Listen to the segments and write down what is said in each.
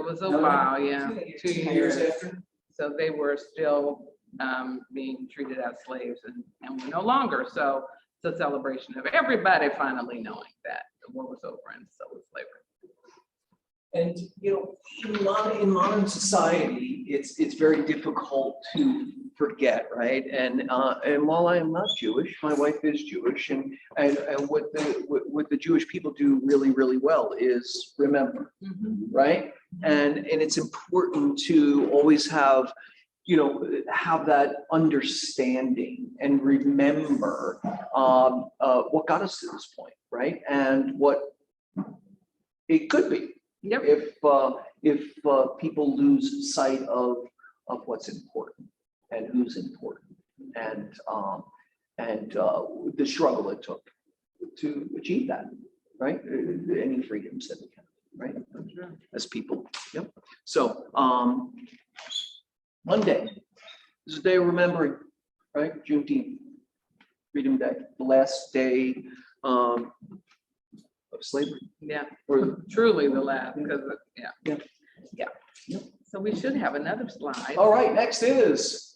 was a while, yeah, 2 years. after. So they were still being treated as slaves and we're no longer. So it's a celebration of everybody finally knowing that the war was over and so was slavery. And in modern society, it's very difficult to forget, right? And while I am not Jewish, my wife is Jewish, and what the Jewish people do really, really well is remember, right? And it's important to always have that understanding and remember what got us to this point, right? And what it could be. Yep. If people lose sight of what's important and who's important and the struggle it took to achieve that, right? Any freedoms that we have, right? As people. Yep. So Monday is a day of remembering, right? Juneteenth, Freedom Day, the last day of slavery. Yeah, Or truly the last, because Yeah. yeah. So we should have another slide. all right, next is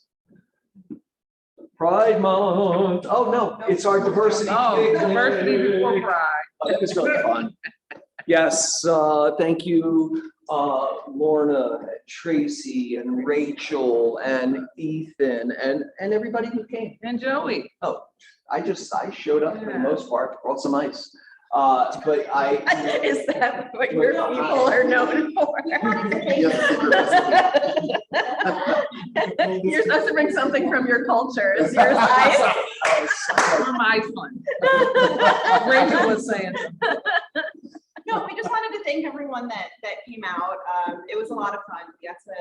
Pride Month. Oh no, it's our diversity. Oh, picnic. diversity before pride. Oh, that was really fun. Yes, thank you, Lorna, Tracy, and Rachel, and Ethan, and everybody who came. And Joey. Oh, I showed up for the most part, brought some ice. But Is that what your people are known for? You're supposed to bring something from your culture. Is yours ice? From Iceland. Rachel was saying. No, we just wanted to thank everyone that came out. It was a lot of fun. We got to,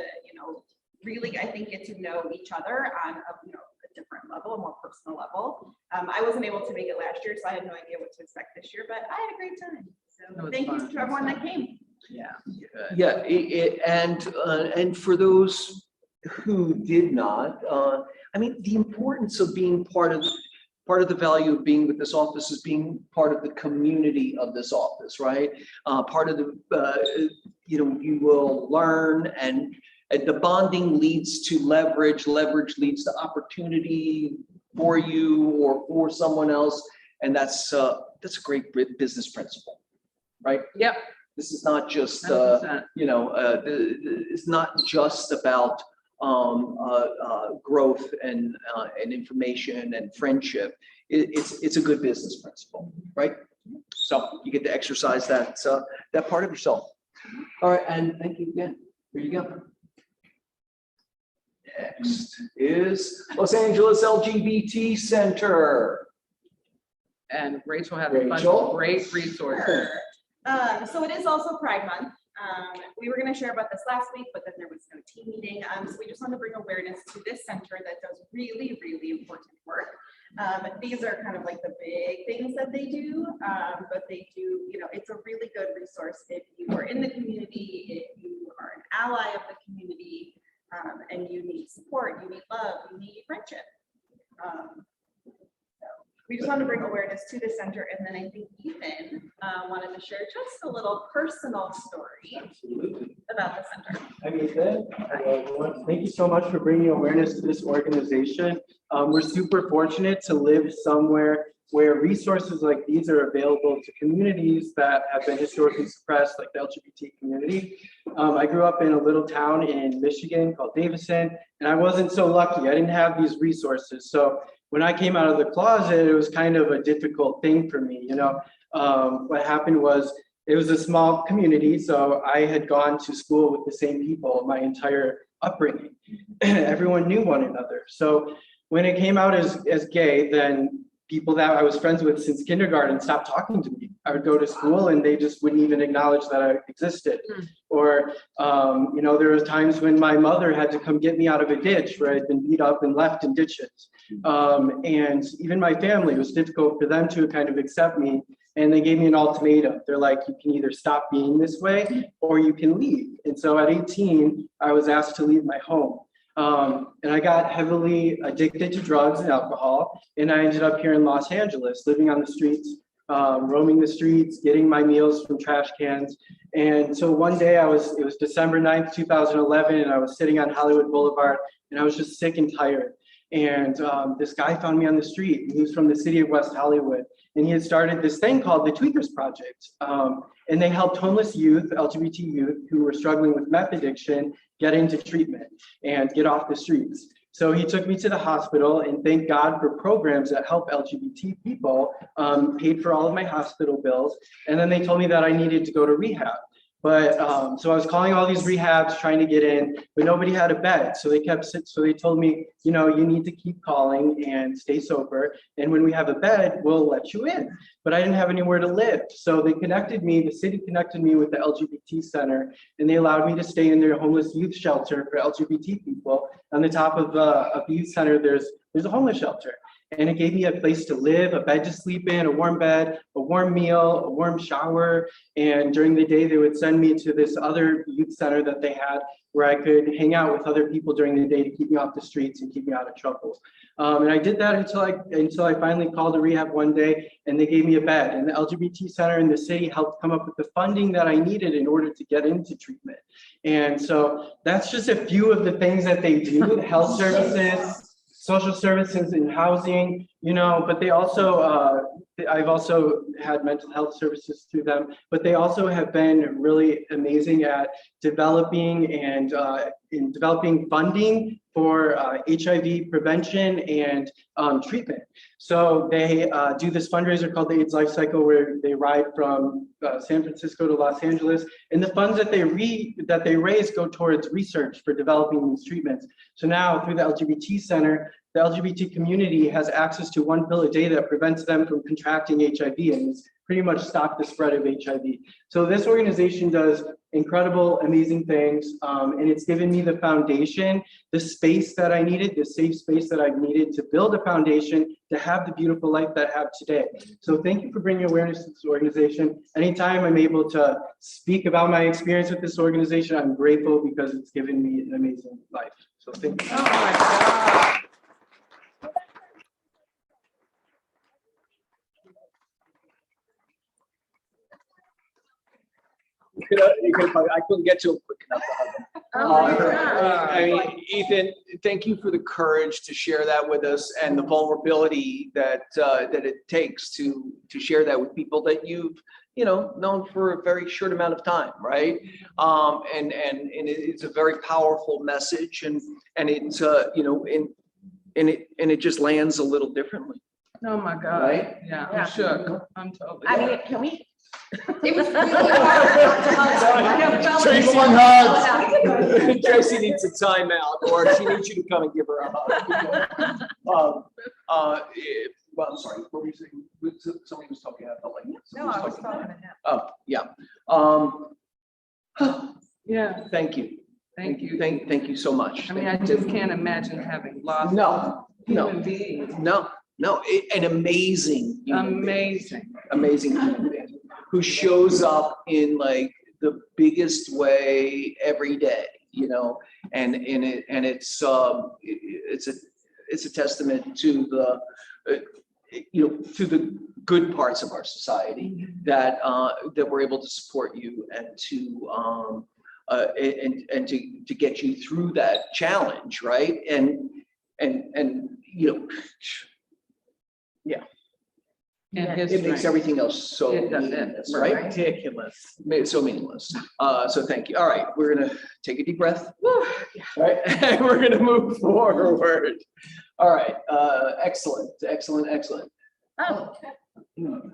really, I think, get to know each other on a different level, a more personal level. I wasn't able to make it last year, so I had no idea what to expect this year, but I had a great time. So thank you to everyone that came. Yeah. Good. Yeah, and for those who did not, the importance of being part of the value of being with this office is being part of the community of this office, right? Part of the, you will learn, and the bonding leads to leverage leads to opportunity for you or for someone else. And that's a great business principle, right? Yep. This is not just, 100%. it's not just about growth and information and friendship. It's a good business principle, right? So you get to exercise that part of yourself. All right, and thank you again. Here you go. Next is Los Angeles LGBT Center. And Rachel had a bunch Rachel? of great resources. So it is also Pride Month. We were going to share about this last week, but then there was no team meeting. So we just want to bring awareness to this center that does really, really important work. These are kind of like the big things that they do, but they do, it's a really good resource if you are in the community, if you are an ally of the community, and you need support, you need love, you need friendship. We just want to bring awareness to the center, and then I think Ethan wanted to share just a little personal story about the center. I'm Ethan. Hello, everyone. Thank you so much for bringing awareness to this organization. We're super fortunate to live somewhere where resources like these are available to communities that have been historically suppressed, like the LGBT community. I grew up in a little town in Michigan called Davison, and I wasn't so lucky. I didn't have these resources. So when I came out of the closet, it was kind of a difficult thing for me. What happened was it was a small community, so I had gone to school with the same people my entire upbringing. Everyone knew one another. So when it came out as gay, then people that I was friends with since kindergarten stopped talking to me. I would go to school and they just wouldn't even acknowledge that I existed. Or, there was times when my mother had to come get me out of a ditch where I'd been beat up and left in ditches. And even my family, it was difficult for them to kind of accept me. And they gave me an ultimatum. They're like, you can either stop being this way or you can leave. And so at 18, I was asked to leave my home. And I got heavily addicted to drugs and alcohol. And I ended up here in Los Angeles, living on the streets roaming the streets, getting my meals from trash cans. And so one day it was December 9th, 2011, and I was sitting on Hollywood Boulevard, and I was just sick and tired. And this guy found me on the street. He was from the city of West Hollywood, and he had started this thing called the Tweakers Project. And they helped homeless youth, LGBT youth, who were struggling with meth addiction, get into treatment and get off the streets. So he took me to the hospital, and thank God for programs that help LGBT people, paid for all of my hospital bills. And then they told me that I needed to go to rehab. But so I was calling all these rehabs trying to get in, but nobody had a bed. So they told me, you know, you need to keep calling and stay sober. And when we have a bed, we'll let you in. But I didn't have anywhere to live. So the city connected me with the LGBT center, and they allowed me to stay in their homeless youth shelter for LGBT people. On the top of the youth center, there's a homeless shelter. And it gave me a place to live, a bed to sleep in, a warm bed, a warm meal, a warm shower. And during the day, they would send me to this other youth center that they had where I could hang out with other people during the day to keep me off the streets and keep me out of trouble. And I did that until I finally called a rehab one day, and they gave me a bed. And the LGBT center in the city helped come up with the funding that I needed in order to get into treatment. And so that's just a few of the things that they do, health services, social services and housing, you know, but they also, I've also had mental health services through them, but they also have been really amazing at developing funding for HIV prevention and treatment. So they do this fundraiser called the AIDS Life Cycle, where they ride from San Francisco to Los Angeles, and the funds that they raise go towards research for developing these treatments. So now through the LGBT Center, the LGBT community has access to one pill a day that prevents them from contracting HIV, and it's pretty much stopped the spread of HIV. So this organization does incredible, amazing things, and it's given me the foundation, the space that I needed, the safe space that I needed to build a foundation to have the beautiful life that I have today. So thank you for bringing awareness to this organization. Anytime I'm able to speak about my experience with this organization, I'm grateful because it's given me an amazing life. So thank you. Oh my God. I couldn't get to him quick enough to hug him. Oh my God. I mean, Ethan, thank you for the courage to share that with us and the vulnerability that it takes to share that with people that you've known for a very short amount of time, right? And it's a very powerful message, and it's and it just lands a little differently. Oh my God. Right? Yeah, Yeah. I'm shook. I'm totally. I mean, can we? It was really hard not to Tracy, hug. Tracy needs a timeout, or she needs you to come and give her a hug. Well, I'm sorry, what were you saying? Somebody was talking about like. No, I was talking to him. Oh, yeah. Yeah, Thank you. thank you. Thank you so much. I mean, I just can't imagine having lost No, human beings. no, an amazing human being. Amazing. Human being who shows up in like the biggest way every day, and it's a testament to the to the good parts of our society that we're able to support you and to get you through that challenge, right? And yeah. And It makes everything else so It does. meaningless, It's right? ridiculous. Made it so meaningless. So thank you. All right, we're gonna take a deep breath. All right, and we're gonna move forward. All right, excellent. Oh,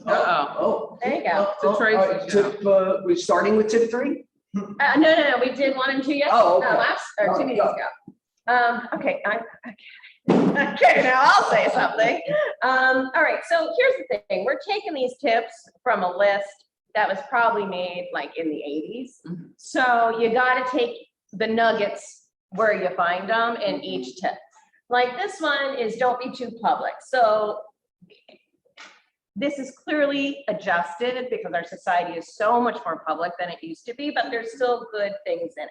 Oh. there you go. To Tracy, all right, tip, we're starting with tip 3? No, we did 1 and 2 yesterday, Oh, okay. last, or 2 No, meetings go. ago. Okay, okay, now I'll say something. All right, so here's the thing. We're taking these tips from a list that was probably made like in the 80s. Mhm. So you got to take the nuggets where you find them in each tip. Like this one is don't be too public. So this is clearly adjusted because our society is so much more public than it used to be, but there's still good things in it.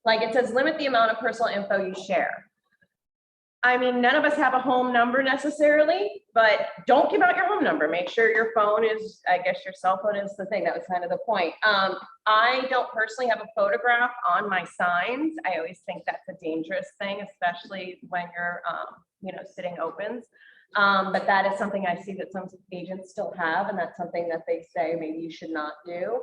Like it says, limit the amount of personal info you share. I mean, none of us have a home number necessarily, but don't give out your home number. Make sure your phone is, I guess your cell phone is the thing. That was kind of the point. I don't personally have a photograph on my signs. I always think that's a dangerous thing, especially when you're, sitting opens. But that is something I see that some agents still have, and that's something that they say maybe you should not do.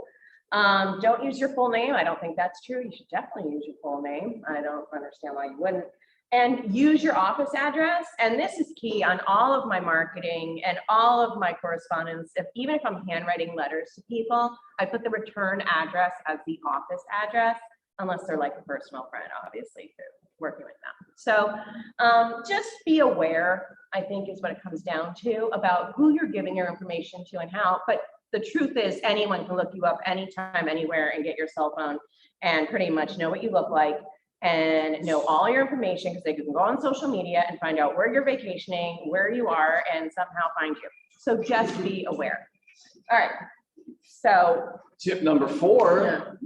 Don't use your full name. I don't think that's true. You should definitely use your full name. I don't understand why you wouldn't. And use your office address. And this is key on all of my marketing and all of my correspondence. Even if I'm handwriting letters to people, I put the return address as the office address, unless they're like a personal friend, obviously, through working with them. So just be aware, I think, is what it comes down to, about who you're giving your information to and how. But the truth is, anyone can look you up anytime, anywhere, and get your cell phone and pretty much know what you look like and know all your information, because they can go on social media and find out where you're vacationing, where you are, and somehow find you. So just be aware. All right. So Tip number 4,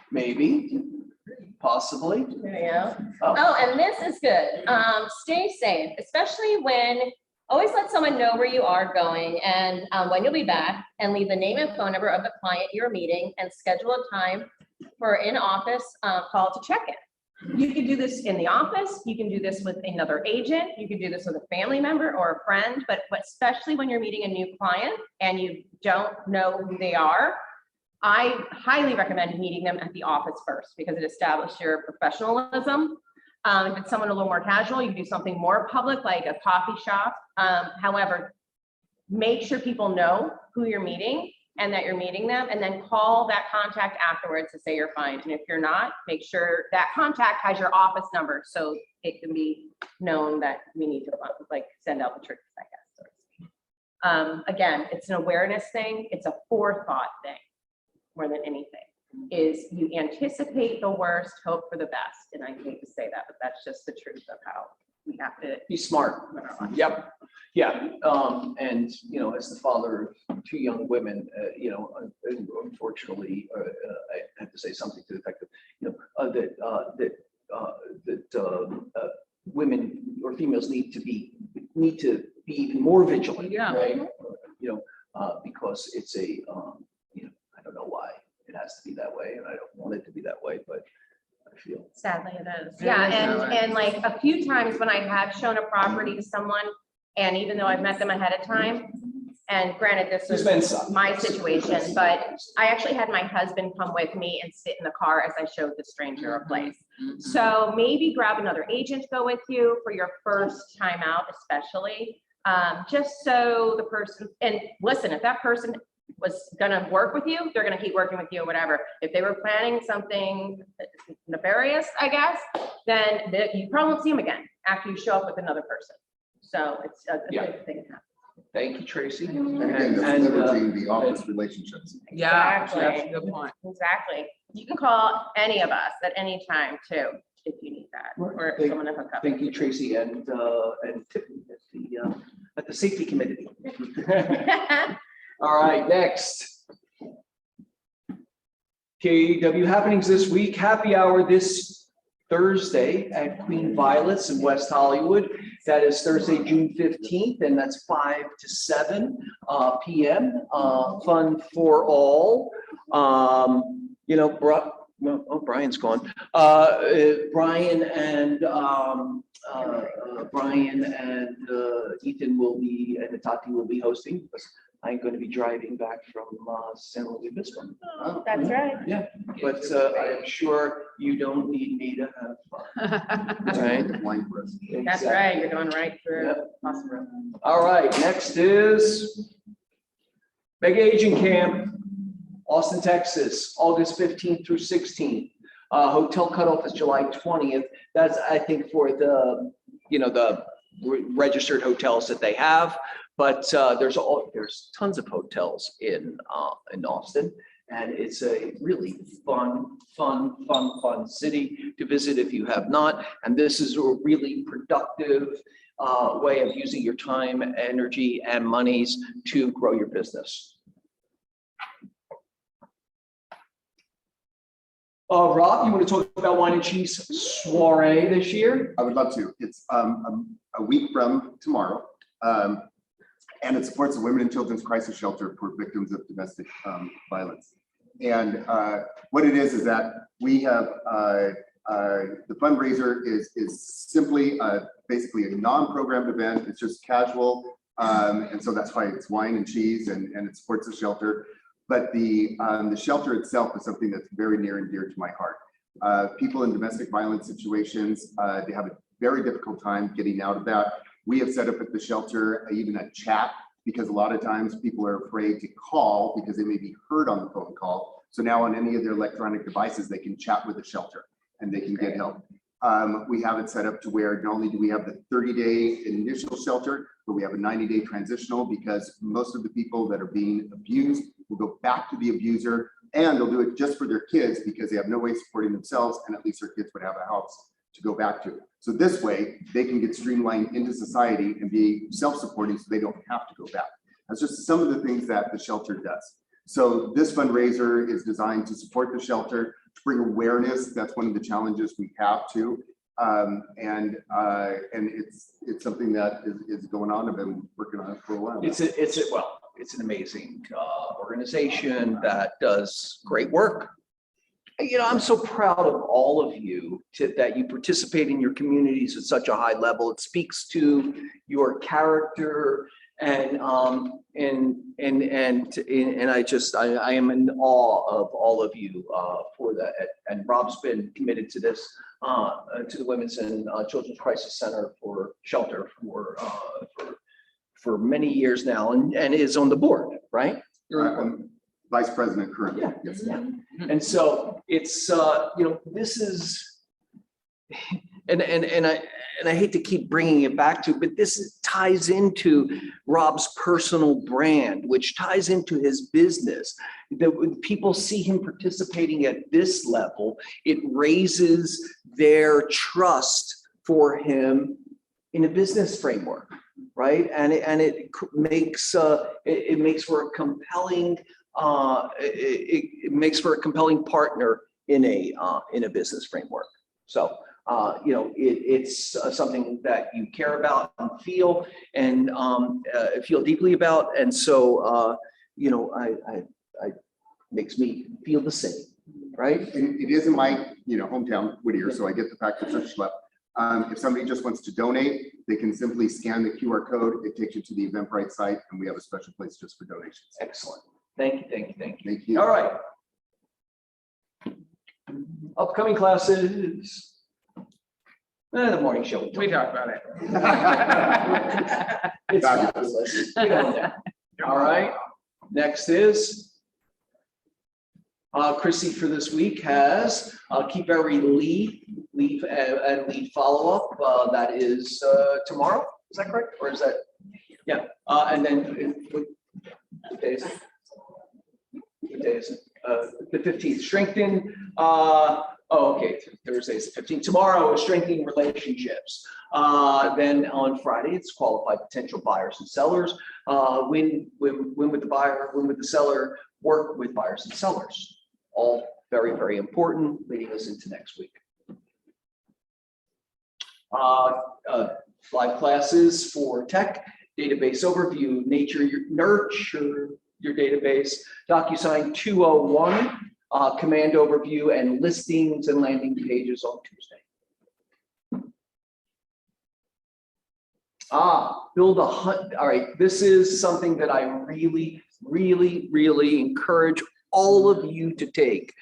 maybe, possibly. there you go. Oh, and this is good. Stay safe, especially when, always let someone know where you are going and when you'll be back, and leave the name and phone number of the client you're meeting and schedule a time for in-office call to check in. You can do this in the office. You can do this with another agent. You can do this with a family member or a friend, but especially when you're meeting a new client and you don't know who they are, I highly recommend meeting them at the office first, because it establishes your professionalism. If it's someone a little more casual, you can do something more public, like a coffee shop. However, make sure people know who you're meeting and that you're meeting them, and then call that contact afterwards to say you're fine. And if you're not, make sure that contact has your office number, so it can be known that we need to send out the troops, I guess. Again, it's an awareness thing. It's a forethought thing more than anything. Is you anticipate the worst, hope for the best. And I hate to say that, but that's just the truth of how we have to Be smart. Yep. Yeah. And, as the father of 2 young women, unfortunately, I have to say something to the effect of, women or females need to be even more vigilant. Yeah. Right. Because it's I don't know why it has to be that way, and I don't want it to be that way, but I feel. Sadly, it is. It Yeah, is that way. and like a few times when I have shown a property to someone, and even though I've met them ahead of time, and granted, this There's is been some. my situation, but I actually had my husband come with me and sit in the car as I showed the stranger a place. So maybe grab another agent to go with you for your first time out, especially, just so the person, and listen, if that person was gonna work with you, they're gonna keep working with you or whatever. If they were planning something nefarious, I guess, then you probably won't see them again after you show up with another person. So it's a good thing to have. Thank you, Tracy. And again, that's leveraging the office relationships. Yeah, Exactly. that's a good point. Exactly. You can call any of us at any time too, if you need that, or if someone to hook up. Thank you, Tracy, and Tiffany at the safety committee. All right, next. KW happenings this week. Happy hour this Thursday at Queen Violet's in West Hollywood. That is Thursday, June 15th, and that's 5 to 7 p.m. Fun for all. Brian's gone. Brian and Ethan will be, and Tati will be hosting, because I'm going to be driving back from San Luis Obispo. Oh, that's right. Yeah, but I'm sure you don't need me to have fun. Right? That's right. You're going right through. Yep. Awesome. All right, next is Mega Agent Camp, Austin, Texas, August 15th through 16th. Hotel cutoff is July 20th. That's, I think, for the registered hotels that they have. But there's tons of hotels in Austin, and it's a really fun city to visit if you have not. And this is a really productive way of using your time, energy, and monies to grow your business. Rob, you want to talk about wine and cheese soiree this year? I would love to. It's a week from tomorrow. And it supports the Women and Children's Crisis Shelter for victims of domestic violence. And what it is that we have, the fundraiser is simply basically a non-programmed event. It's just casual. And so that's why it's wine and cheese and it supports the shelter. But the shelter itself is something that's very near and dear to my heart. People in domestic violence situations, they have a very difficult time getting out of that. We have set up at the shelter even a chat, because a lot of times people are afraid to call because they may be heard on the phone call. So now on any of their electronic devices, they can chat with the shelter and they can get help. We have it set up to where not only do we have the 30-day initial shelter, but we have a 90-day transitional, because most of the people that are being abused will go back to the abuser, and they'll do it just for their kids because they have no way of supporting themselves, and at least their kids would have a house to go back to. So this way they can get streamlined into society and be self-supporting so they don't have to go back. That's just some of the things that the shelter does. So this fundraiser is designed to support the shelter, to bring awareness. That's one of the challenges we have too. And it's something that is going on. I've been working on it for a while. It's an amazing organization that does great work. You know, I'm so proud of all of you that you participate in your communities at such a high level. It speaks to your character, and I am in awe of all of you for that. And Rob's been committed to this, to the Women's and Children's Crisis Center for Shelter for many years now, and is on the board, right? I'm Vice President currently. Yeah. Yes. Yeah. And so it's this is, and I hate to keep bringing it back to, but this ties into Rob's personal brand, which ties into his business. That when people see him participating at this level, it raises their trust for him in a business framework, right? And it makes for a compelling. It makes for a compelling partner in a business framework. So it's something that you care about and feel deeply about, and so I makes me feel the same, right? It is in my hometown, Whittier, so I get the fact that such schlep. If somebody just wants to donate, they can simply scan the QR code. It takes you to the Eventbrite site, and we have a special place just for donations. Excellent. Thank you. Thank you. All right. Upcoming classes. The morning show. We talked about it. It's fabulous. Get on there. All right. Next is Chrissy for this week has keep every lead follow-up. That is tomorrow. Is that correct? Or is that? Yeah. And then what day is it? What day is it? The 15th. Strengthen. Okay. Thursday is the 15th. Tomorrow is strengthening relationships. Then on Friday, it's qualified potential buyers and sellers. Win with the buyer, win with the seller, work with buyers and sellers. All very, very important, leading us into next week. Live classes for tech, database overview, nurture your database, DocuSign 201, command overview, and listings and landing pages on Tuesday. Build a hunt. All right, this is something that I really, really, really encourage all of you to take.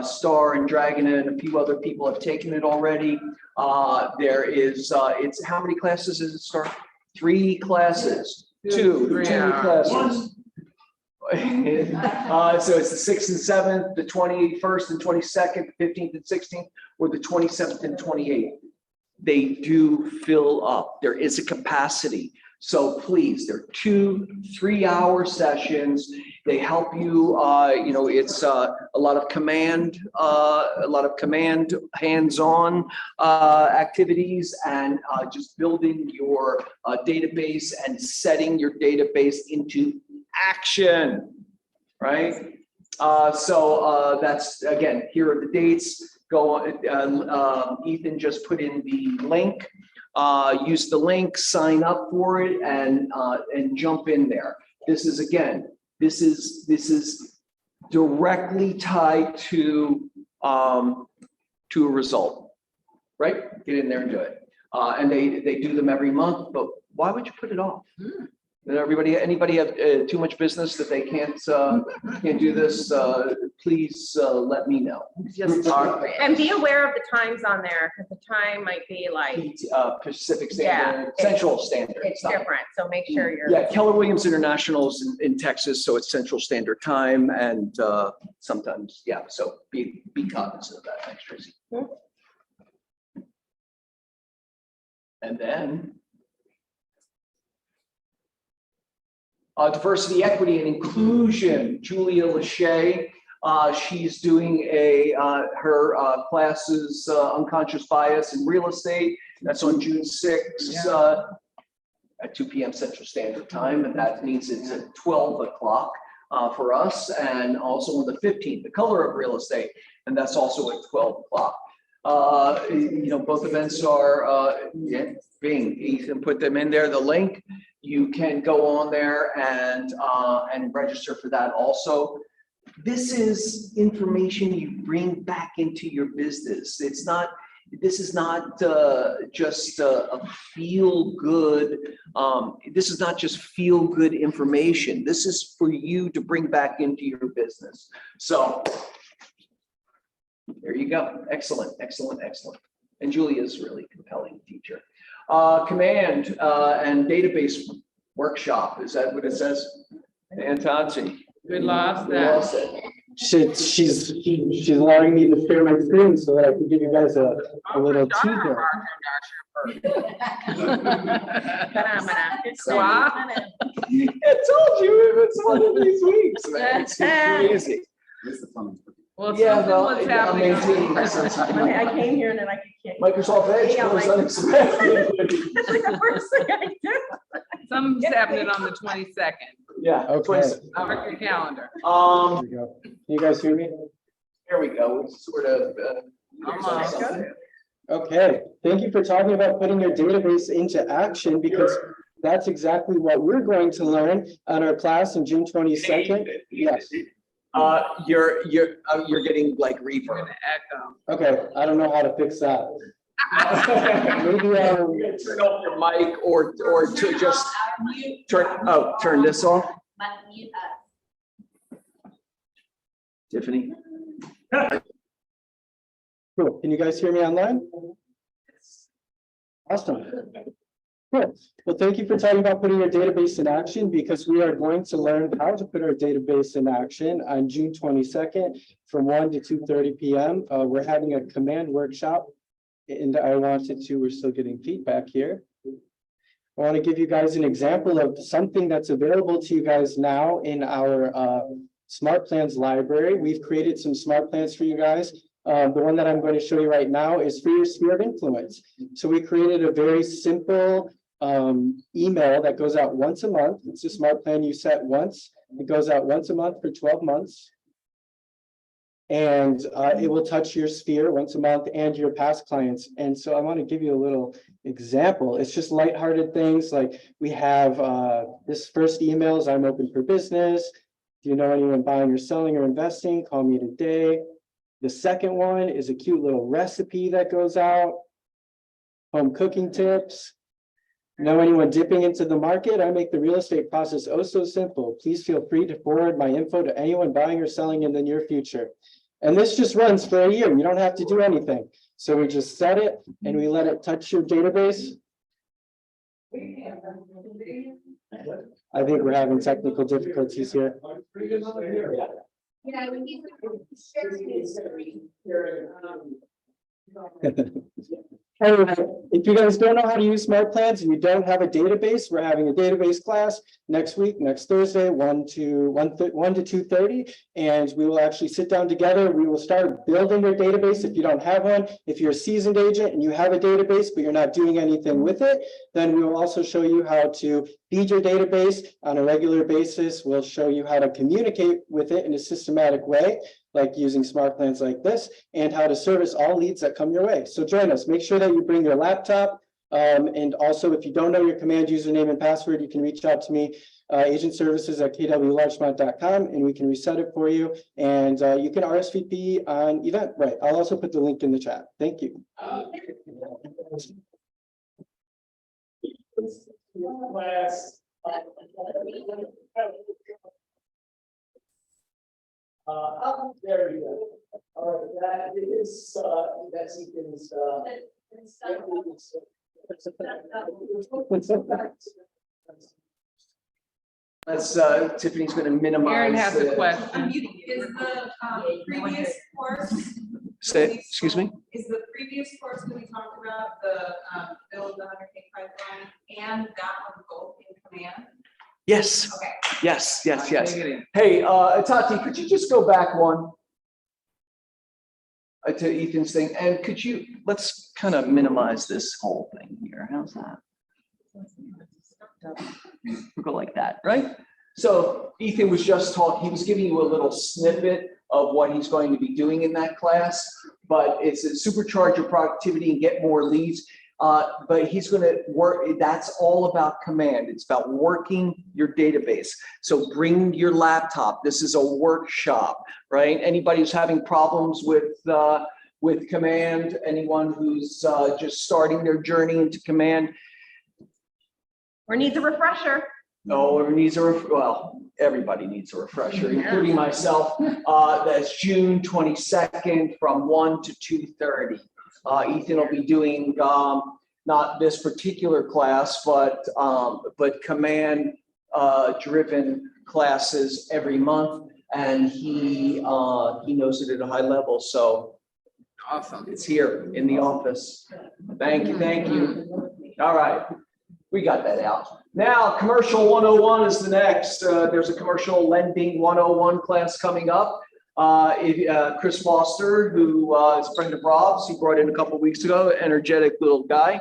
Star and Dragon and a few other people have taken it already. There is, it's how many classes is it, Star? 3 classes. Two classes. So it's the 6th and 7th, the 21st and 22nd, the 15th and 16th, or the 27th and 28th. They do fill up. There is a capacity. So please, they're 2 3-hour sessions. They help you, it's a lot of command hands-on activities, and just building your database and setting your database into action, right? That's, again, here are the dates. Go on, Ethan just put in the link. Use the link, sign up for it, and jump in there. This is, again, this is directly tied to a result, right? Get in there and do it. And they do them every month, but why would you put it off? Anybody have too much business that they can't do this? Please let me know. Just And be aware of the times on there, because the time might be like, Pacific Standard, Central Standard. it's different, so make sure you're. Yeah, Keller Williams International is in Texas, so it's Central Standard Time, and sometimes, yeah, so be cognizant of that. Thanks, Tracy. And then diversity, equity, and inclusion. Julia Lachey, she's doing her classes, unconscious bias in real estate. That's on June 6th at 2 p.m. Central Standard Time, and that means it's at 12 o'clock for us, and also on the 15th, the color of real estate, and that's also at 12 o'clock. Both events are being, you can put them in there, the link. You can go on there and register for that also. This is information you bring back into your business. This is not just a feel good. This is not just feel good information. This is for you to bring back into your business. So there you go. Excellent, excellent, excellent. And Julia's really compelling teacher. Command and database workshop. Is that what it says? Antansi. We lost We that. lost it. She's allowing me to share my screen so that I can give you guys a little teaser. Wow. I told you it's one of these weeks, man. It's crazy. This is fun. Well, Yeah, something well, was I'm happening. maintaining my sense of humor. I came here and then I could kick. Microsoft Edge Yeah, was like- unexpected. That's like the first thing I do. Something's happening on the 22nd. Yeah. Okay. 26. Mark your calendar. There we go. Can you guys hear me? Here we go. It's sort of. Almost. Okay, thank you for talking about putting your database into action, because that's exactly what we're going to learn on our class on June 22nd. Yes. You're getting like reverb. Echo. Okay, I don't know how to fix that. Maybe Turn off your mic or to just turn this off. Tiffany. cool. Can you guys hear me online? Awesome. Cool. Well, thank you for talking about putting your database in action, because we are going to learn how to put our database in action on June 22nd from 1 to 2:30 p.m. We're having a command workshop, and we're still getting feedback here. I want to give you guys an example of something that's available to you guys now in our Smart Plans library. We've created some Smart Plans for you guys. The one that I'm going to show you right now is for your sphere of influence. So we created a very simple email that goes out once a month. It's a Smart Plan you set once. It goes out once a month for 12 months. And it will touch your sphere once a month and your past clients. And so I want to give you a little example. It's just lighthearted things like we have this first email is I'm open for business. Do you know anyone buying or selling or investing? Call me today. The second one is a cute little recipe that goes out. Home cooking tips. Know anyone dipping into the market? I make the real estate process oh so simple. Please feel free to forward my info to anyone buying or selling in the near future. And this just runs for a year. You don't have to do anything. So we just set it and we let it touch your database. I think we're having technical difficulties here. Yeah, we need to. Anyway, if you guys don't know how to use smart plans and you don't have a database, we're having a database class next week, next Thursday, 1 to 2:30. And we will actually sit down together. We will start building your database. If you don't have one, if you're a seasoned agent and you have a database, but you're not doing anything with it, then we will also show you how to feed your database on a regular basis. We'll show you how to communicate with it in a systematic way, like using smart plans like this, and how to service all leads that come your way. So join us. Make sure that you bring your laptop. And also, if you don't know your command username and password, you can reach out to me, agentservices@kwlarchmont.com, and we can reset it for you. And you can RSVP on Eventbrite. I'll also put the link in the chat. Thank you. There we go. All right, that is, that's Ethan's, let's, Tiffany's gonna minimize. Aaron has a the- question. Is the previous course, Excuse me? is the previous course that we talked about, the build the 100K pipeline and that one both in command? Yes, Okay. yes. Take it in. Hey, Tati, could you just go back one? To Ethan's thing, and could you, let's kind of minimize this whole thing here, how's that? We'll go like that, right? So Ethan was just talking, he was giving you a little snippet of what he's going to be doing in that class, but it's a supercharge your productivity and get more leads. But he's going to work, that's all about command. It's about working your database. So bring your laptop. This is a workshop, right? Anybody who's having problems with command, anyone who's just starting their journey into command. Or needs a refresher. No, or needs well, everybody needs a refresher, including myself. That's June 22nd from 1 to 2:30. Ethan will be doing not this particular class, but command driven classes every month, and he knows it at a high level. So Awesome. it's here in the office. Thank you. All right, we got that out. Now, commercial 101 is the next. There's a commercial lending 101 class coming up. Chris Foster, who is a friend of Rob's, he brought in a couple of weeks ago, energetic little guy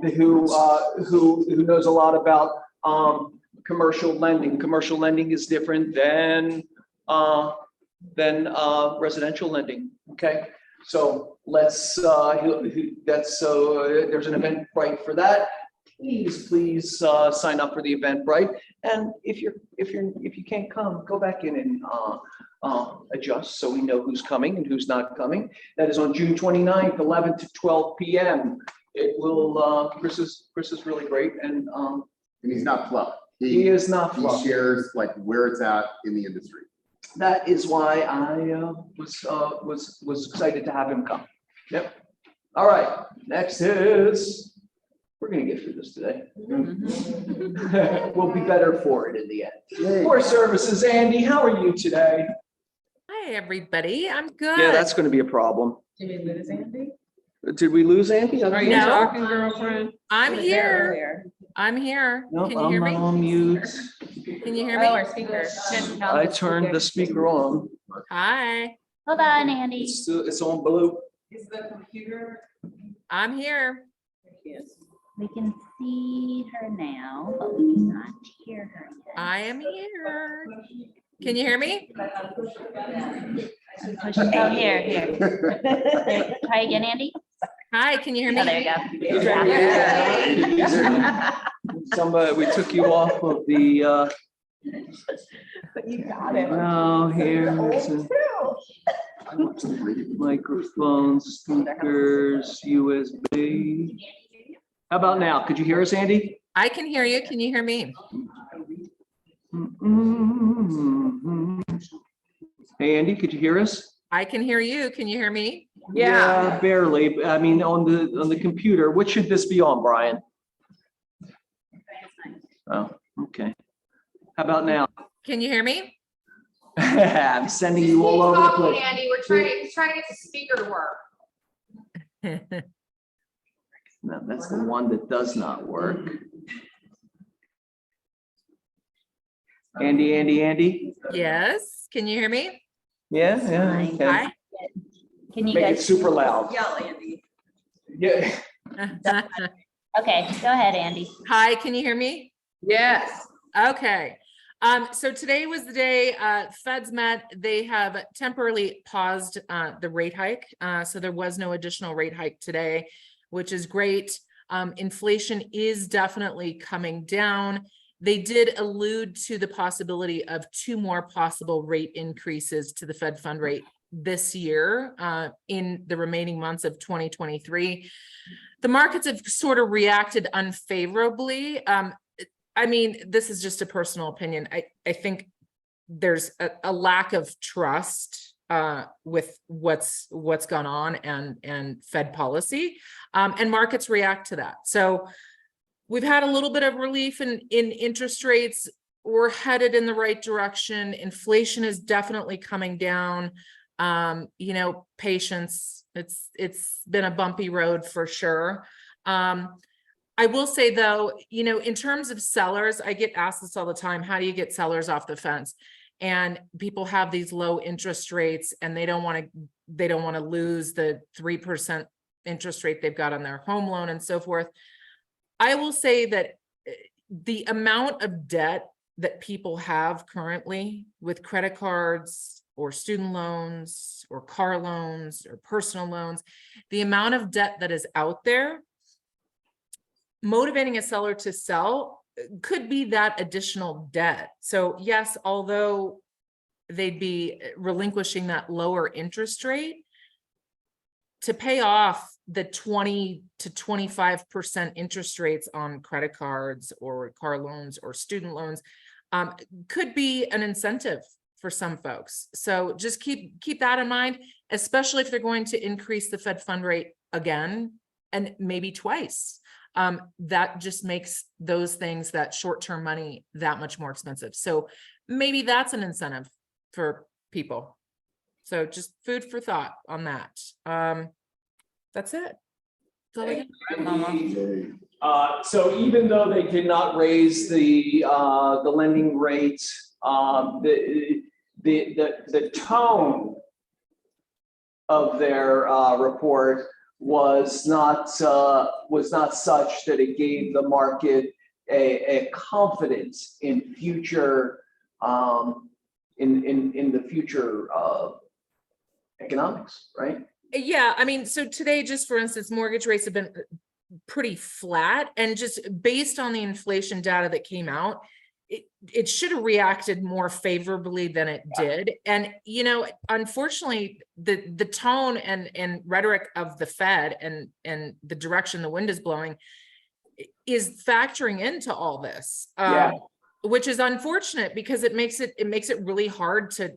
who knows a lot about commercial lending. Commercial lending is different than residential lending. Okay, so let's there's an Eventbrite for that. Please sign up for the Eventbrite, and if you can't come, go back in and adjust so we know who's coming and who's not coming. That is on June 29th, 11 to 12 p.m. It will, Chris is really great, and he's not fluff. he is not He fluff. shares like where it's at in the industry. That is why I was excited to have him come. Yep. All right, next is, we're gonna get through this today. We'll be better for it in the end. Core services, Andy, how are you today? Hi, everybody. I'm good. Yeah, that's gonna be a problem. Did we lose Andy? Did we lose Andy? Are you No. talking, girlfriend? I'm He was there here. earlier. I'm here. Nope, Can you hear I'm me? on mute. Can you hear Oh, me? our speaker. I turned the speaker on. Hi, Hold on, Andy. It's on blue. Is the computer? I'm here. We can see her now, but we cannot hear her yet. I am here. Can you hear me? Push- Oh, here. There, try again, Andy. Hi, can you hear Oh, there me? you go. Somebody, we took you off of the, But you got it. now here's a microphone, speakers, USB. How about now? Could you hear us, Andy? I can hear you. Can you hear me? Hey, Andy, could you hear us? I can hear you. Can you hear me? Yeah, barely. I mean, on the computer. What should this be on, Brian? Oh, okay. How about now? Can you hear me? I'm sending you all over the place. Andy, we're trying to get the speaker to work. No, that's the one that does not work. Andy? Yes, can you hear me? Yeah, Fine. okay. Hi. Can you Make it guys? super loud. Yell, Andy. Yeah. Okay, go ahead, Andy. Hi, can you hear me? Yes. Okay. So today was the day Feds met. They have temporarily paused the rate hike. So there was no additional rate hike today, which is great. Inflation is definitely coming down. They did allude to the possibility of 2 more possible rate increases to the Fed fund rate this year in the remaining months of 2023. The markets have sort of reacted unfavorably. I mean, this is just a personal opinion. I think there's a lack of trust with what's gone on and Fed policy, and markets react to that. So we've had a little bit of relief in interest rates. We're headed in the right direction. Inflation is definitely coming down. You know, patience. It's been a bumpy road for sure. I will say though, you know, in terms of sellers, I get asked this all the time. How do you get sellers off the fence? And people have these low interest rates and they don't want to lose the 3% interest rate they've got on their home loan and so forth. I will say that the amount of debt that people have currently with credit cards or student loans or car loans or personal loans, the amount of debt that is out there, motivating a seller to sell could be that additional debt. So yes, although they'd be relinquishing that lower interest rate, to pay off the 20 to 25% interest rates on credit cards or car loans or student loans could be an incentive for some folks. So just keep that in mind, especially if they're going to increase the Fed fund rate again and maybe twice. That just makes those things, that short-term money, that much more expensive. So maybe that's an incentive for people. So just food for thought on that. That's it. That's all I got. So even though they did not raise the lending rates, the tone of their report was not such that it gave the market a confidence in future in the future economics, right? Yeah, I mean, so today, just for instance, mortgage rates have been pretty flat, and just based on the inflation data that came out, it should have reacted more favorably than it did. And, you know, unfortunately, the tone and rhetoric of the Fed and the direction the wind is blowing is factoring into all this, which is unfortunate because it makes it really hard to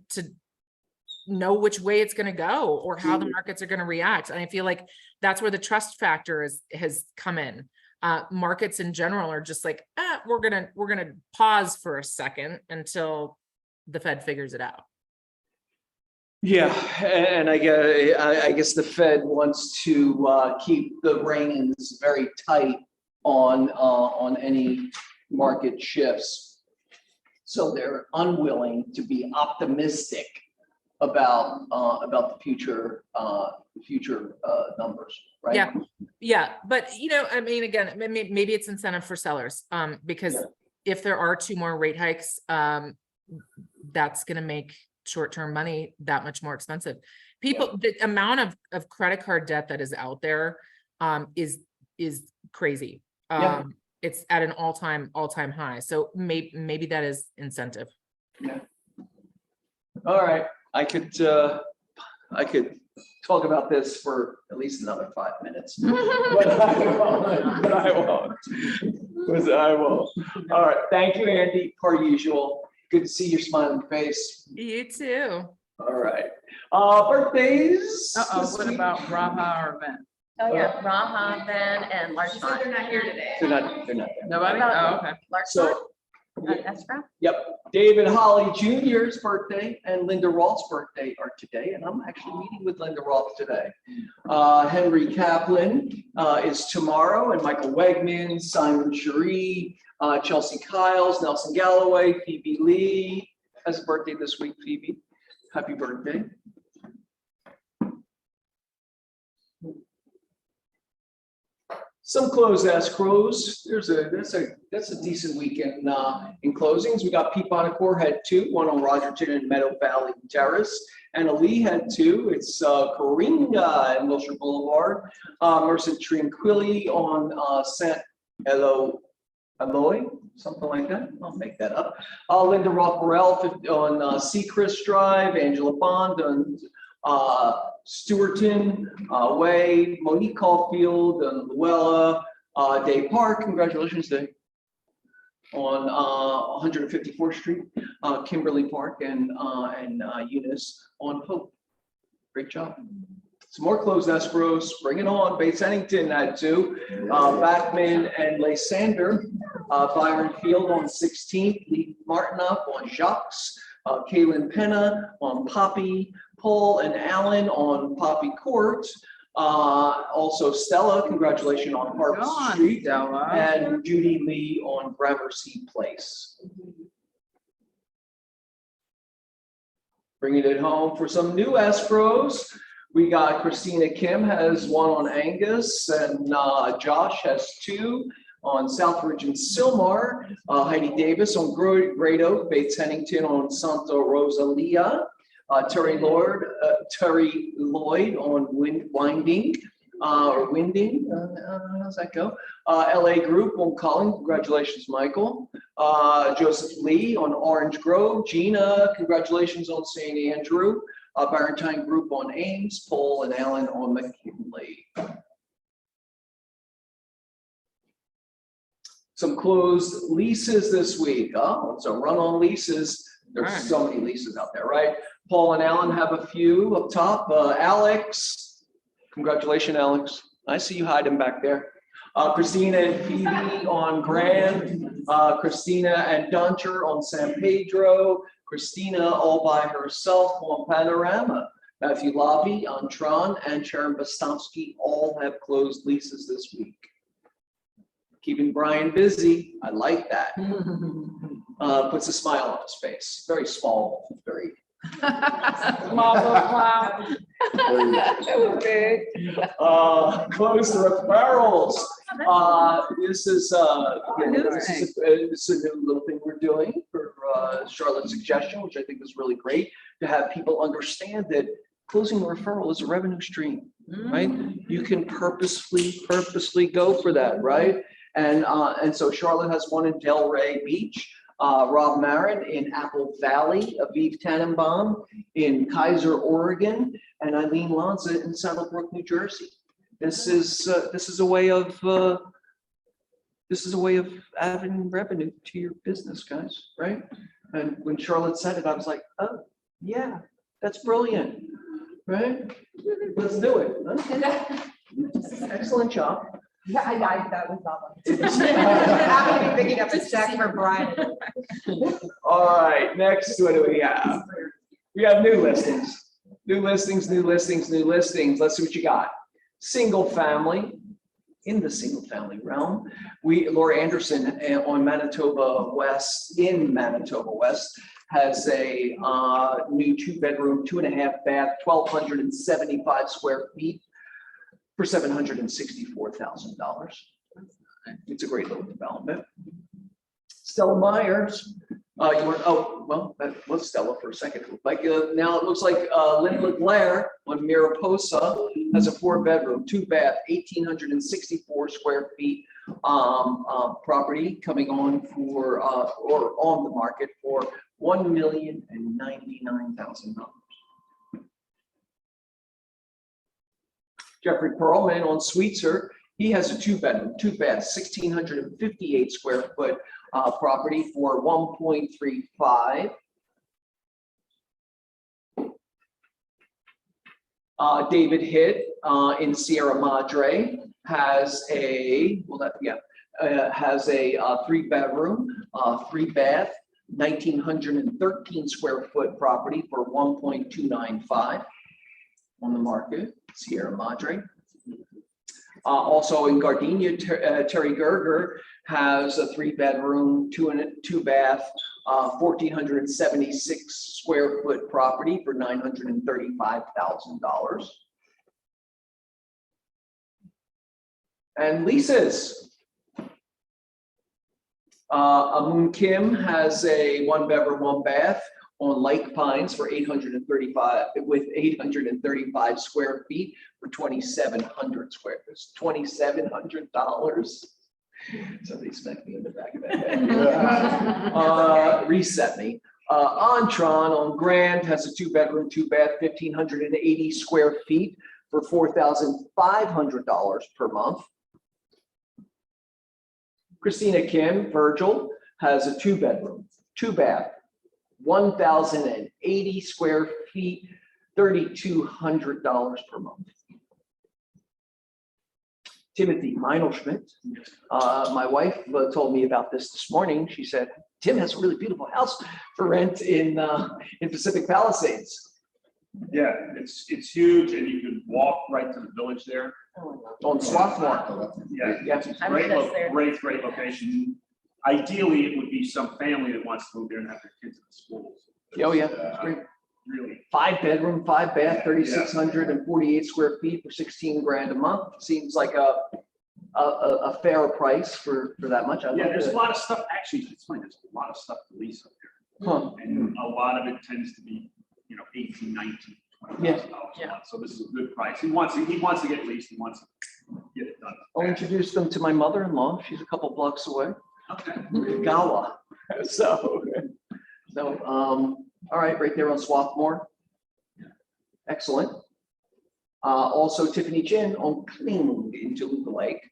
know which way it's going to go or how the markets are going to react. And I feel like that's where the trust factor has come in. Markets in general are just like, we're gonna pause for a second until the Fed figures it out. Yeah, and I guess the Fed wants to keep the reins very tight on any market shifts, so they're unwilling to be optimistic about the future numbers, right? Yeah, but you know, I mean, again, maybe it's incentive for sellers, because if there are 2 more rate hikes, that's going to make short-term money that much more expensive. The amount of credit card debt that is out there is crazy. It's at an all-time high. So maybe that is incentive. Yeah. All right. I could talk about this for at least another 5 minutes, but I won't. All right. Thank you, Andy, per usual. Good to see your smiling face. You too. All right. Birthdays. this What week? about Raha or Ben? Oh, yeah, Raha, Ben, and She said they're Larchmont. not here today. They're not there. Nobody? About- Oh, okay. So, Escrow? yep, David Holly Jr.'s birthday and Linda Roth's birthday are today, and I'm actually meeting with Linda Roth today. Henry Kaplan, is tomorrow, and Michael Wegman, Simon Cherie, Chelsea Kiles, Nelson Galloway, Phoebe Lee has a birthday this week. Phoebe, happy birthday. Some closed escrows. That's a decent weekend in closings. We got Pete Bonacore had 2, one on Rogerton and Meadow Valley Terrace, and Ali had 2. It's Coringa and Wilshire Boulevard, Merced Tranquilli on Sant Eloy, something like that. I'll make that up. Linda Rockwell on Seacrest Drive, Angela Bond on Stewarton Way, Monique Caulfield and Luella, Dave Park, congratulations, Dave, on 154th Street, Kimberly Park and Eunice on Pope. Great job. Some more closed escrows, bring it on. Bates Hennington had 2, Backman and Lysander, Byron Field on 16th, Lee Martinoff on Jacques, Kaylin Penna on Poppy, Paul and Alan on Poppy Court. Also Stella, congratulations on Harp Street. Stella. And Judy Lee on Gramercy Place. Bringing it home for some new escrows. We got Christina Kim has 1 on Angus, and Josh has 2 on Southridge and Silmar. Heidi Davis on Great Oak, Bates Hennington on Santa Rosalia. Terry Lloyd on Winding, how's that go? LA Group on Cullen, congratulations, Michael. Joseph Lee on Orange Grove. Gina, congratulations on St. Andrew. Barentine Group on Ames. Paul and Alan on McKinley. Some closed leases this week. Oh, it's a run on leases. There's so many leases out there, right? Paul and Alan have a few up top. Alex, congratulations, Alex. I see you hiding back there. Christina and Phoebe on Grand. Christina and Duncher on San Pedro. Christina all by herself on Panorama. Matthew Lobby on Tron and Sharon Bostomsky all have closed leases this week. Keeping Brian busy. I like that. Puts a smile on his face. Very small, very Marble cloud. That was big. Close the referrals. This is a new little thing we're doing for Charlotte's suggestion, which I think is really great, to have people understand that closing a referral is a revenue stream, right? You can purposely go for that, right? And so Charlotte has 1 in Delray Beach. Rob Marin in Apple Valley, Aviv Tannenbaum in Kaiser, Oregon, and Eileen Lanza in Saddlebrook, New Jersey. This is a way of adding revenue to your business, guys, right? And when Charlotte said it, I was like, oh yeah, that's brilliant, right? Let's do it. Excellent job. Yeah, that was awesome. Happy to be picking up a check for Brian. All right, next, what do we have? We have new listings. Let's see what you got. Single family, in the single family realm. Laura Anderson on Manitoba West, has a new 2-bedroom, 2.5 bath, 1,275 square feet for $764,000. It's a great little development. Stella Myers, that was Stella for a second. Like now it looks like Lynn LeGlaire on Mariposa has a 4-bedroom, 2-bath, 1,864 square feet property coming on for or on the market for $1,099,000. Jeffrey Perlman on Sweetser, he has a 2-bedroom, 2-bath, 1,658 square foot property for $1.35. David Hitt in Sierra Madre has a 3-bedroom, 3-bath, 1,913 square foot property for $1.295 on the market, Sierra Madre. Also in Gardenia, Terry Gerger has a 3-bedroom, 2 bath, 1,476 square foot property for $935,000. And leases. Amun Kim has a 1-bedroom, 1 bath on Lake Pines for 835 square feet for 2,700 square. That's $2,700. Somebody smacked me in the back of the head. Reset me. Antron on Grand has a 2-bedroom, 2 bath, 1,580 square feet for $4,500 per month. Christina Kim Virgil has a 2-bedroom, 2 bath, 1,080 square feet, $3,200 per month. Timothy Meinelschmidt, my wife told me about this morning. She said, Tim has a really beautiful house for rent in Pacific Palisades. Yeah, it's huge and you can walk right to the village there. On Swarthmore. Yeah, it's a I'm great, just there. great location. Ideally, it would be some family that wants to move there and have their kids in the schools. Oh, yeah, it's great. Really. 5-bedroom, 5 bath, 3,648 square feet for 16 grand a month. Seems like a fair price for that much. Yeah, there's a lot of stuff, actually, it's funny, there's a lot of stuff to lease up there. Huh. And a lot of it tends to be, 18, 19, $20,000 a month. So this is a good price. He wants to get leased, he wants to get it done. I'll introduce them to my mother-in-law. She's a couple blocks away. Okay. Gawa. So, all right, right there on Swarthmore. Excellent. Also Tiffany Chin on Kling in Toluca Lake.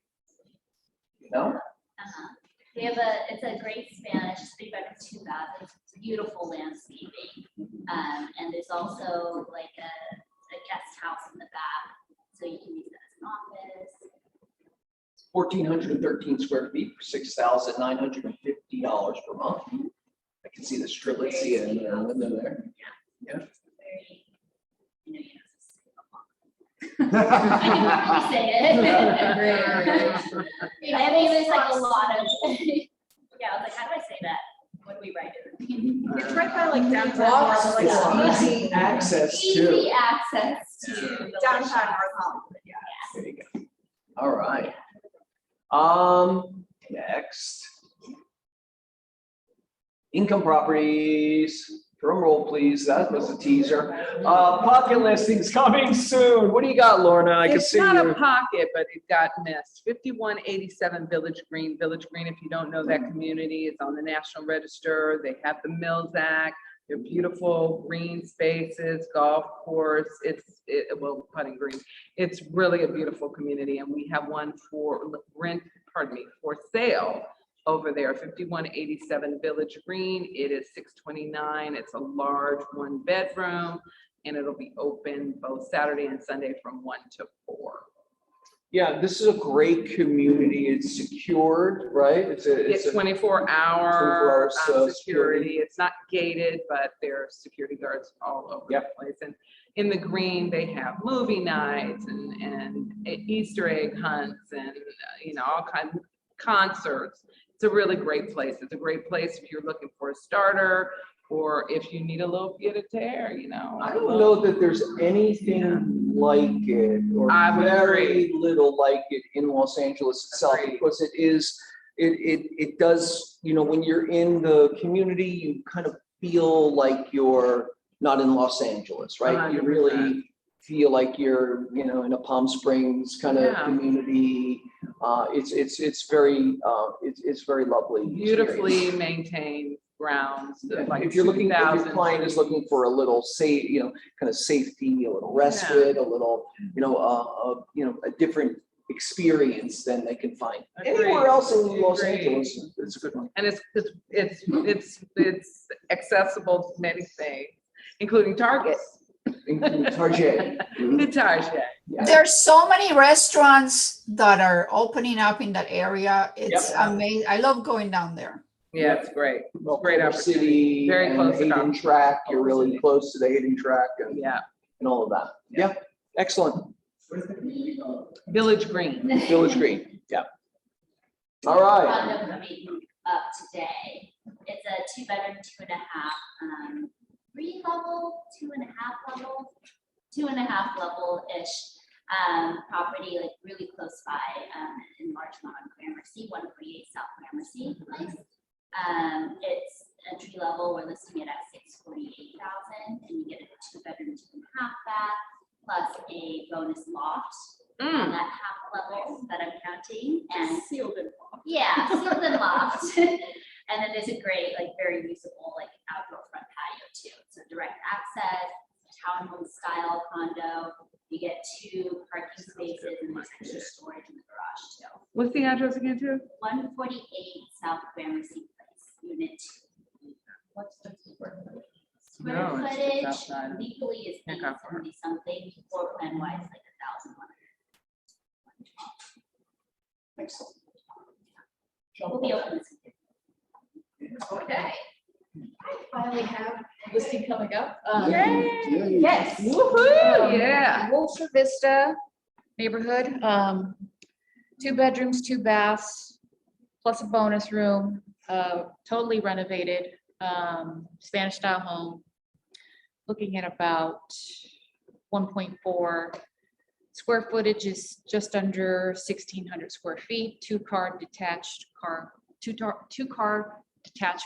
They have it's a great Spanish 3-bedroom, 2 bath. It's beautiful landscaping. And there's also like a guest house in the back. So you can use that as an office. 1,413 square feet for $6,950 per month. I can see the strelitzia in the window there. Yeah. I can say it. I mean, there's like a lot of, yeah, I was like, how do I say that? When we write it? It's right by like downtown. Walks, North it's Hollywood. easy access to. Easy access to the Downtown North Hollywood, yeah. There you go. All right. Next. Income properties, drum roll please, that was a teaser. Pocket listings coming soon. What do you got, Lorna? I can It's see not a you. pocket, but it got missed. 5187 Village Green. Village Green, if you don't know that community, it's on the National Register. They have the Mills Act. They're beautiful green spaces, golf course. Well, putting green. It's really a beautiful community, and we have one for for sale over there, 5187 Village Green. It is 629. It's a large 1-bedroom, and it'll be open both Saturday and Sunday from 1 to 4. Yeah, this is a great community. It's secured, right? It's a 24-hour 24-hour security. It's not gated, but there are security guards all over the place. And in the green, they have movie nights and Easter egg hunts and all kinds of concerts. It's a really great place. It's a great place if you're looking for a starter or if you need a little pied a terre, I don't know that there's anything like it or I would very agree. little like it in Los Angeles itself, Agreed. because it does, when you're in the community, you kind of feel like you're not in Los Angeles, right? You 100%. really feel like you're, in a Palm Springs kind of Yeah. community. It's very lovely. Beautifully maintained grounds. Like If your 2,000 client is looking for a little kind of safety, a little respite, a little, a different experience than they can find anywhere Agreed. else in Los Agreed. Angeles. It's a good one. And it's accessible to many things, including Target. Including Target. The Target. Yeah. There's so many restaurants that are opening up in that area. It's amazing. I love going down there. Yeah, it's great. Well, Great Culver opportunity. City Very and close to Hayden Culver Track. You're City. really close to the Hayden Track and Yeah. all of that. Yeah, excellent. Village Green. Village Green, yeah. All right. Condo coming up today. It's a 2-bedroom, 2.5, 3-level, 2.5 level, 2.5 level-ish property, like really close by in Larchmont on Gramercy, 148 South Gramercy Place. It's entry level, we're listing it at $648,000, and you get a 2-bedroom, 2.5 bath, plus a bonus loft on that half level that I'm counting, and Sealed and locked. yeah, sealed and loft. And then there's a great, like, very usable, like, outdoor front patio too. So direct access, townhome style condo. You get 2 parking spaces and there's extra storage in the garage too. What's the address again, too? 148 South Gramercy Place, Unit 2. What's the square footage? Square No, it's footage outside. legally is Can't go for it. 870 something, floor plan wise like 1,100. Excellent. We'll be open. Okay. I finally have listing coming up. Yes. Woohoo, yeah. Wilshire Vista neighborhood, 2 bedrooms, 2 baths, plus a bonus room, totally renovated, Spanish style home. Looking at about 1.4 square footage is just under 1,600 square feet, 2-car detached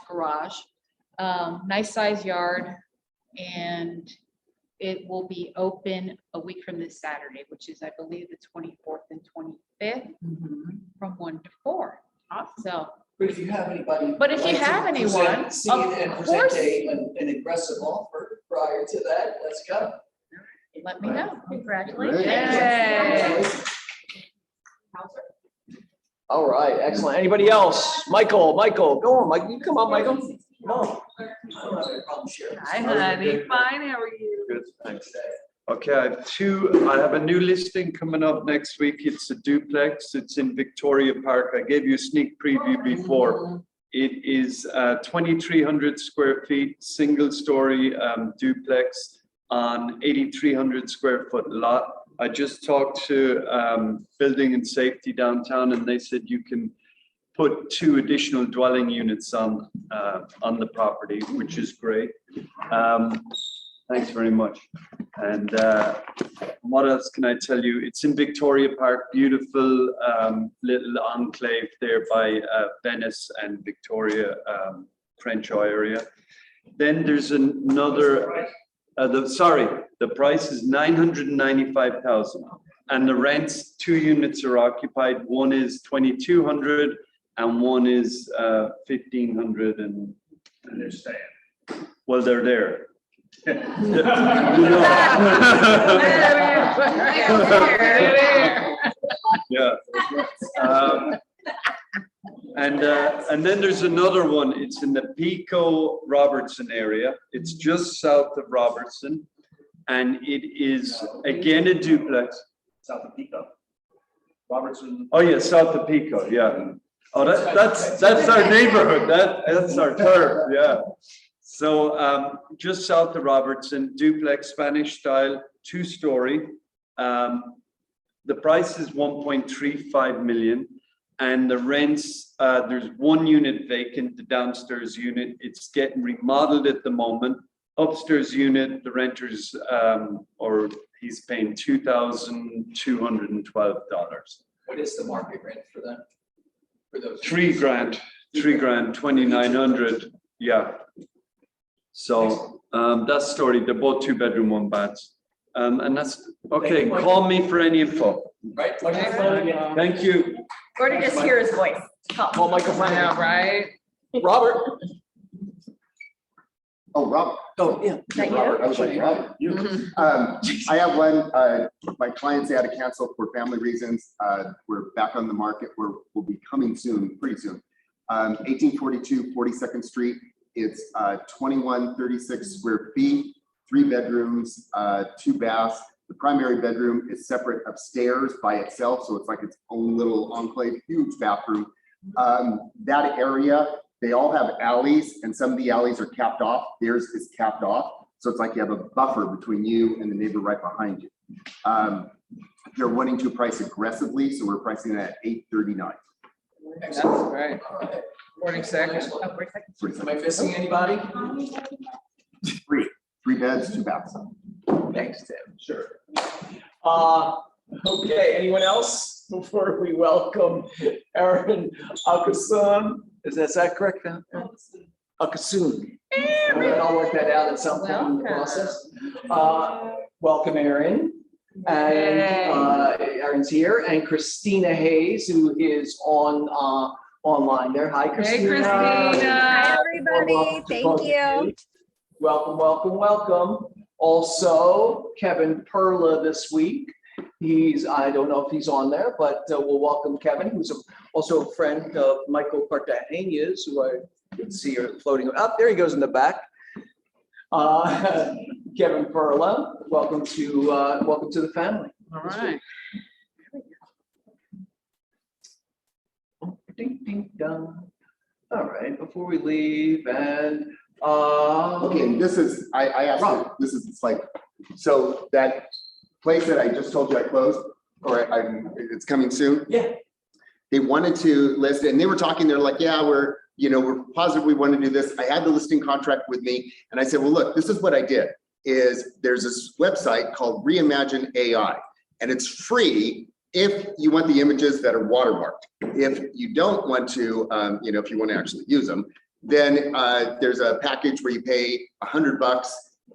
garage, nice size yard, and it will be open a week from this Saturday, which is, I believe, the 24th and 25th, from 1 to 4. So, But if you have anybody. But if you like to have anyone, present- See of and course. present an aggressive offer prior to that, let's go. let me know. Congratulations. Yay. All right, excellent. Anybody else? Michael, go on, Mike. You come on, Michael. Come on. I don't have any problem sharing. Hi, honey. Fine, how are you? Good, thanks. Okay, I have a new listing coming up next week. It's a duplex. It's in Victoria Park. I gave you a sneak preview before. It is 2,300 square feet, single story duplex on 8,300 square foot lot. I just talked to Building and Safety downtown, and they said you can put 2 additional dwelling units on the property, which is great. Thanks very much. And what else can I tell you? It's in Victoria Park, beautiful little enclave there by Venice and Victoria, Crenshaw area. Then there's another, the price is 995,000, and the rents, 2 units are occupied. One is 2,200 and one is 1,500, and And they're staying. well, they're there. Yeah. And then there's another one. It's in the Pico Robertson area. It's just south of Robertson, and it is again a duplex. South of Pico. Robertson. Oh yeah, south of Pico. Yeah. Oh, that's our neighborhood. That's our turf. Yeah. So just south of Robertson, duplex, Spanish style, 2-story. The price is 1.35 million, and the rents, there's 1 unit vacant, the downstairs unit. It's getting remodeled at the moment. Upstairs unit, the renters, or he's paying $2,212. What is the market rent for them? For those? $3,000, 2,900. Yeah. So that's story. They're both 2-bedroom, 1 bath. And that's okay. Call me for any info. Right? Microphone. Thank you. Or to just hear his voice. Well, microphone. I know, right? Robert. Oh, Robert. Oh, yeah. Robert, I was like, Robert. I have one, my clients had to cancel for family reasons. We're back on the market. We'll be coming soon, pretty soon. 1842 42nd Street. It's 2136 square feet, 3 bedrooms, 2 baths. The primary bedroom is separate upstairs by itself, so it's like its own little enclave, huge bathroom. That area, they all have alleys, and some of the alleys are capped off. Theirs is capped off, so it's like you have a buffer between you and the neighbor right behind you. they're wanting to price aggressively, so we're pricing it at $839. That's right. 46. Am I missing anybody? Three beds, 2 baths. Thanks, Tim. Sure. Okay, anyone else before we welcome Aaron Akasun? Is that correct? Akasun. I'll work that out at some point in the process. Welcome, Aaron. And Aaron's here, and Christina Hayes, who is on online there. Hi, Christina. Hey, Christina. Hi, everybody. Thank you. Welcome, welcome, welcome. Also, Kevin Perla this week. I don't know if he's on there, but we'll welcome Kevin, who's also a friend of Michael Cartagena's, who I can see are floating up. There he goes in the back. Kevin Perla, welcome to the family. All right. Ding, ding, dong. All right, before we leave, and Okay, and this is, I asked you, this is, it's like, so that place that I just told you I closed, or it's coming soon. Yeah. They wanted to list it, and they were talking, they're like, yeah, we're positive we want to do this. I had the listing contract with me, and I said, well, look, this is what I did, is there's this website called Reimagine AI, and it's free if you want the images that are watermarked. If you don't want to, if you want to actually use them, then there's a package where you pay $100,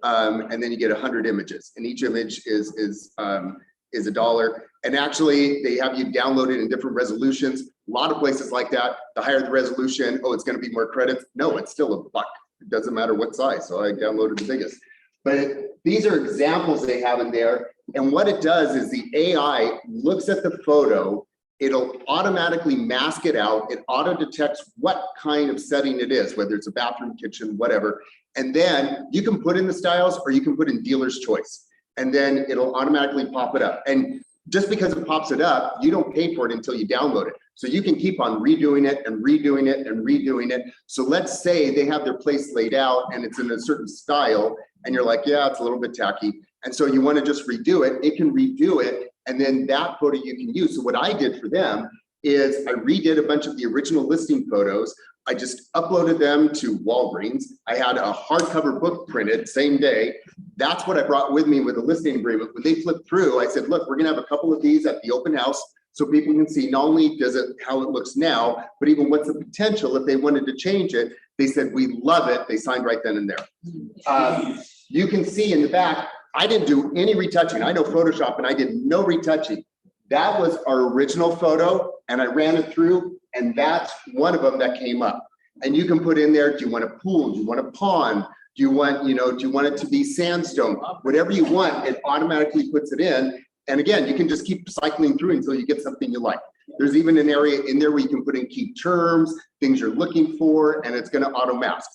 and then you get 100 images, and each image is $1. And actually, they have you download it in different resolutions. A lot of places like that. The higher the resolution, oh, it's going to be more credits. No, it's still $1. It doesn't matter what size. So I downloaded the biggest. But these are examples they have in there. And what it does is the AI looks at the photo. It'll automatically mask it out. It auto detects what kind of setting it is, whether it's a bathroom, kitchen, whatever. And then you can put in the styles, or you can put in dealer's choice. And then it'll automatically pop it up. And just because it pops it up, you don't pay for it until you download it. So you can keep on redoing it and redoing it and redoing it. So let's say they have their place laid out and it's in a certain style, and you're like, yeah, it's a little bit tacky. And so you want to just redo it. It can redo it. And then that photo you can use. So what I did for them is I redid a bunch of the original listing photos. I just uploaded them to Walgreens. I had a hardcover book printed same day. That's what I brought with me with the listing agreement. When they flipped through, I said, look, we're gonna have a couple of these at the open house so people can see not only how it looks now, but even what's the potential if they wanted to change it. They said, we love it. They signed right then and there. You can see in the back, I didn't do any retouching. I know Photoshop, and I did no retouching. That was our original photo, and I ran it through, and that's one of them that came up. And you can put in there, do you want a pool? Do you want a pond? Do you want, do you want it to be sandstone? Whatever you want, it automatically puts it in. And again, you can just keep cycling through until you get something you like. There's even an area in there where you can put in key terms, things you're looking for, and it's gonna auto mask.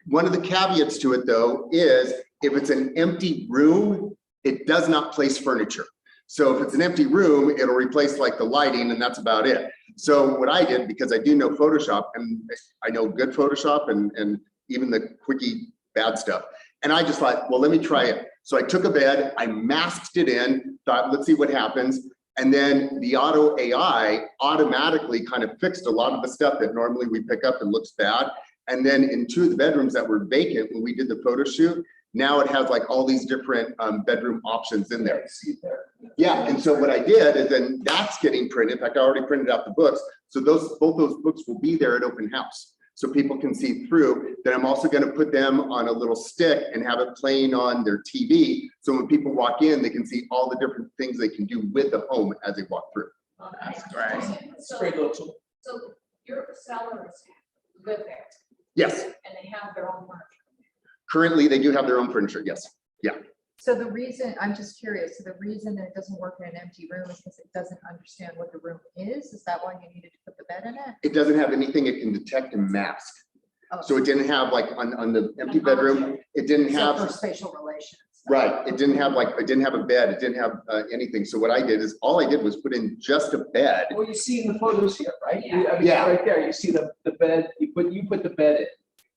One of the caveats to it though is if it's an empty room, it does not place furniture. So if it's an empty room, it'll replace like the lighting, and that's about it. So what I did, because I do know Photoshop, and I know good Photoshop and even the quickie bad stuff. And I just thought, well, let me try it. So I took a bed, I masked it in, thought, let's see what happens. And then the auto AI automatically kind of fixed a lot of the stuff that normally we pick up and looks bad. And then in 2 of the bedrooms that were vacant when we did the photo shoot, now it has like all these different bedroom options in there. Yeah, and so what I did is then that's getting printed. In fact, I already printed out the books. So both those books will be there at open house. So people can see through. Then I'm also gonna put them on a little stick and have it playing on their TV. So when people walk in, they can see all the different things they can do with the home as they walk through. That's great. It's a great little tool. So your sellers live there Yes, and they have their own furniture. currently they do have their own furniture, yes. Yeah. So the reason, I'm just curious, so the reason that it doesn't work in an empty room is because it doesn't understand what the room is? Is that why you needed to put the bed in it? It doesn't have anything it can detect and mask. Oh. So it didn't have like on the empty bedroom, it didn't So have. for spatial relations. Right, it didn't have it didn't have a bed, it didn't have anything. So what I did is, all I did was put in just a bed. Well, you see in the photos here, right? Yeah. I mean, Yeah. right there, you see the bed, you put the bed in.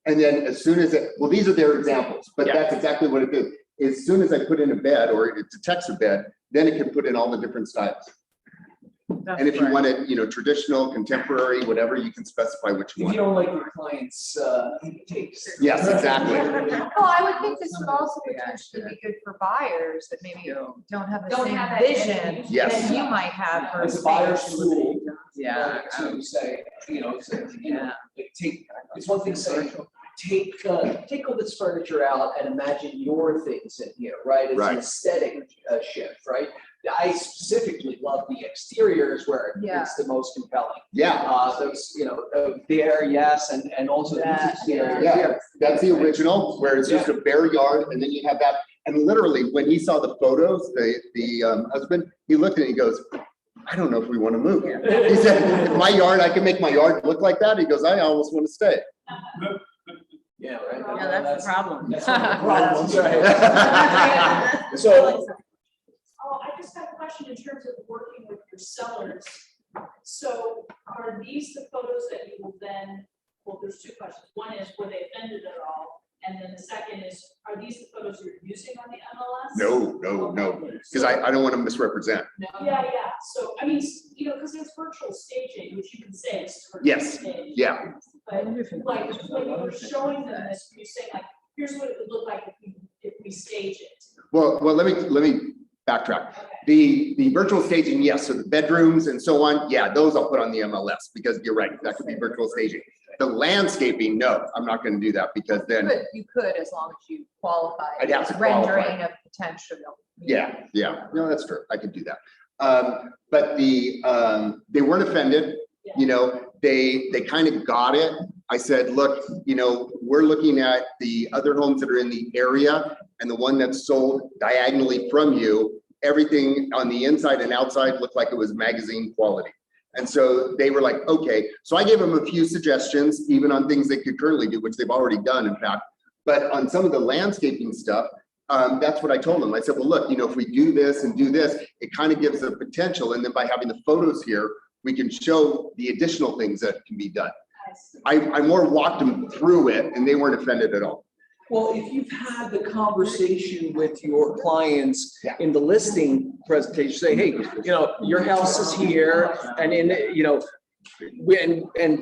And then as soon as these are their examples, but Yeah. that's exactly what it did. As soon as I put in a bed, or it detects a bed, then it can put in all the different styles. That's And if you right. want it, traditional, contemporary, whatever, you can specify which If one. you don't like your clients' taste. Yes, exactly. Well, I would think this would also potentially be good for buyers that maybe don't have the Don't same have that vision vision. Yes. that you might have for a It's a buyer's space. tool. Yeah. To say, Yeah. it's one thing saying, take all this furniture out and imagine your things in here, right? It's an Right. aesthetic shift, right? I specifically love the exteriors where Yeah. it's the most compelling. Yeah, Those, there, yes, and also these Yeah. exteriors Yeah. here. that's the original, where it's just a bare yard, and then you have that. And literally, when he saw the photos, the husband, he looked at it, he goes, I don't know if we want to move. He said, my yard, I can make my yard look like that. He goes, I almost want to stay. Yeah, right. Yeah, that's the problem. That's one of the problems, right? So, Oh, I just have a question in terms of working with your sellers. So are these the photos that you will then, well, there's two questions. One is, were they offended at all? And then the second is, are these the photos you're using on the MLS? No, because I don't want to misrepresent. Yeah. So, I mean, because there's virtual staging, which you can say is virtual Yes. stage. Yeah, But like, when you're showing them this, you're saying like, here's what it would look like if we stage it. well, let me backtrack. The virtual staging, yes, so the bedrooms and so on, yeah, those I'll put on the MLS, because you're right, that could be virtual staging. The landscaping, no, I'm not gonna do that, because then, You could, as long as you qualify. I'd have to Rendering of potential. yeah, no, that's true, I could do that. But they weren't offended, they kind of got it. I said, look, we're looking at the other homes that are in the area, and the one that's sold diagonally from you, everything on the inside and outside looked like it was magazine quality. And so they were like, okay. So I gave them a few suggestions, even on things they could currently do, which they've already done, in fact. But on some of the landscaping stuff, that's what I told them. I said, well, look, if we do this and do this, it kind of gives a potential. And then by having the photos here, we can show the additional things that can be done. I more walked them through it, and they weren't offended at all. well, if you've had the conversation with your clients in the listing presentation, say, hey, your house is here, and and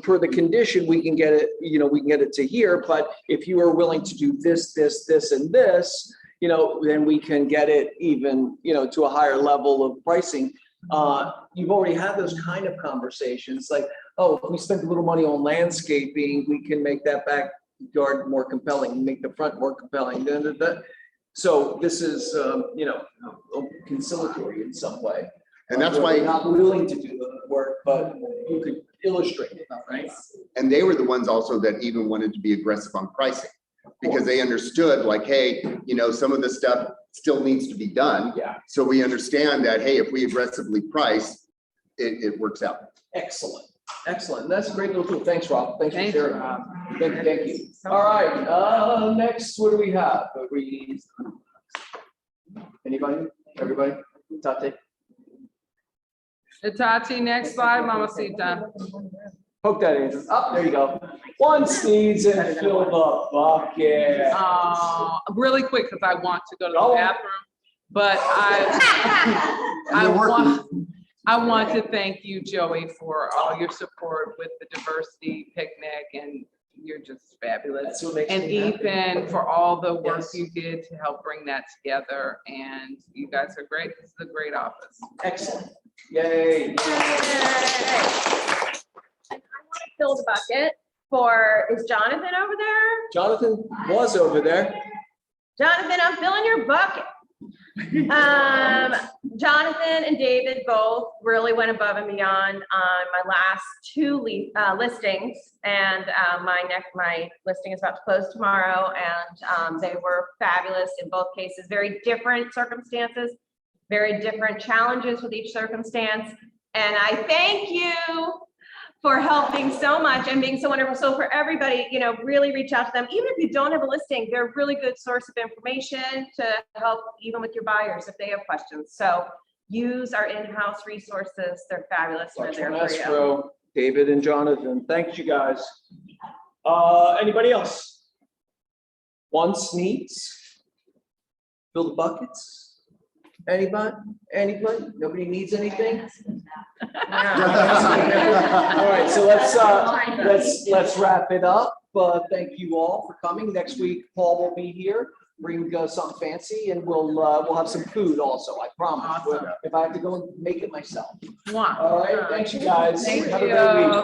per the condition, we can get it to here, but if you are willing to do this, and this, then we can get it even, to a higher level of pricing. You've already had those kind of conversations, like, oh, if we spent a little money on landscaping, we can make that backyard more compelling, make the front more compelling. So this is, conciliatory in some way. And that's Where why, they're not willing to do the work, but you could illustrate it, right? and they were the ones also that even wanted to be aggressive on pricing, because they understood, like, hey, some of this stuff still needs to be done. Yeah. So we understand that, hey, if we aggressively price, it works out. Excellent. That's a great little tool. Thanks, Rob. Thanks for Thank sharing. Thank you. All right, next, what do we have? Anybody? Everybody? Tate? Tati, next slide, Mamacita. Poke that in. Oh, there you go. One sneeze and fill the bucket. Really quick, because I want to go to Go the on. bathroom, but I want to thank you, Joey, for all your support with the diversity picnic, and you're just fabulous. That's what makes And me happy. Ethan, for all the work Yes. you did to help bring that together, and you guys are great. This is a great office. Excellent. Yay. Fill the bucket for, is Jonathan over there? Jonathan was over there. Jonathan, I'm filling your bucket. Jonathan and David both really went above and beyond on my last two listings, and my listing is about to close tomorrow, and they were fabulous in both cases. Very different circumstances, very different challenges with each circumstance, and I thank you for helping so much and being so wonderful. So for everybody, really reach out to them. Even if you don't have a listing, they're a really good source of information to help even with your buyers if they have questions. So use our in-house resources. They're fabulous. They're there Larchmont for you. Escrow, David and Jonathan. Thanks, you guys. Anybody else? One sneeze? Fill the buckets? Anybody? Anybody? Nobody needs anything? All Yeah. right, so let's wrap it up. Thank you all for coming. Next week, Paul will be here. Bring something fancy and we'll have some food also, I promise. Awesome. If I have to go and make it myself. Mwah. All right, thanks you guys. Thank Have a great you. week.